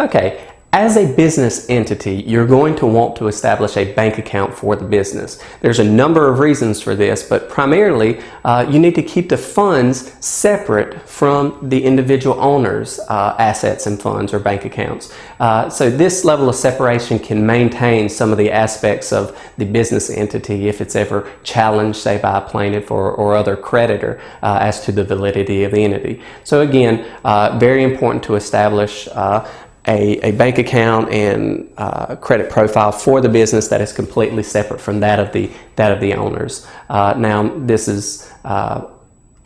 Okay, as a business entity, you're going to want to establish a bank account for the business. There's a number of reasons for this, but primarily you need to keep the funds separate from the individual owner's assets and funds or bank accounts. So this level of separation can maintain some of the aspects of the business entity if it's ever challenged, say, by a plaintiff or other creditor as to the validity of the entity. So again, very important to establish a bank account and credit profile for the business that is completely separate from that of the owners. Now, this is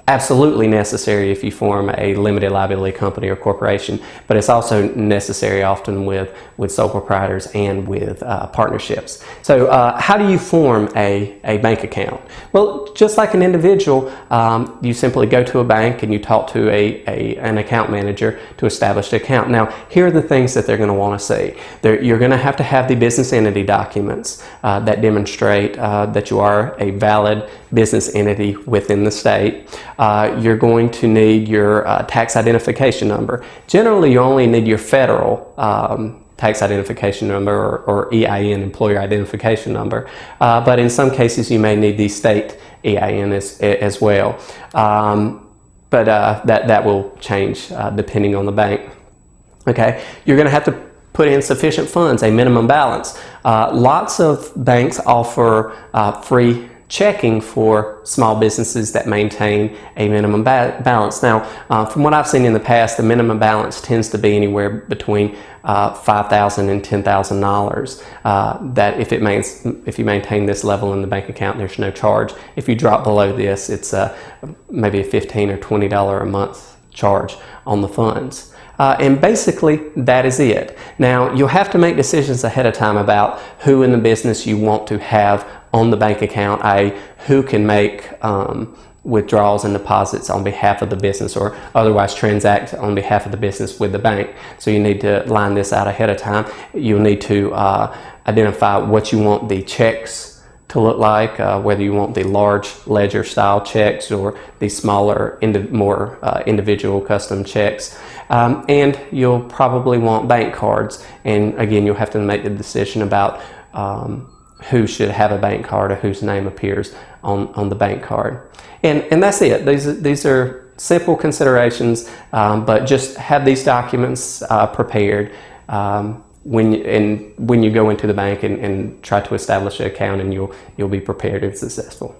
absolutely necessary if you form a limited liability company or corporation, but it's also necessary often with sole proprietors and with partnerships. So how do you form a bank account? Well, just like an individual, you simply go to a bank and you talk to an account manager to establish the account. Now, here are the things that they're going to want to see. You're going to have the business entity documents that demonstrate that you are a valid business entity within the state. You're going to need your tax identification number. Generally, you only need your federal tax identification number or EIN, employer identification number, but in some cases you may need the state EIN as well. But that will change depending on the bank. Okay, you're going to have to put in sufficient funds, a minimum balance. Lots of banks offer free checking for small businesses that maintain a minimum balance. Now, from what I've seen in the past, the minimum balance tends to be anywhere between $5,000 and $10,000. That if you maintain this level in the bank account, there's no charge. If you drop below this, it's maybe a $15 or $20 a month charge on the funds. And basically, that is it. Now, you'll have to make decisions ahead of time about who in the business you want to have on the bank account, i.e. who can make withdrawals and deposits on behalf of the business or otherwise transact on behalf of the business with the bank. So you need to line this out ahead of time. You'll need to identify what you want the checks to look like, whether you want the large ledger style checks or the smaller, more individual custom checks. And you'll probably want bank cards. And again, you'll have to make the decision about who should have a bank card or whose name appears on the bank card. And that's it. These are simple considerations, but just have these documents prepared when you go into the bank and try to establish an account, and you'll be prepared and successful.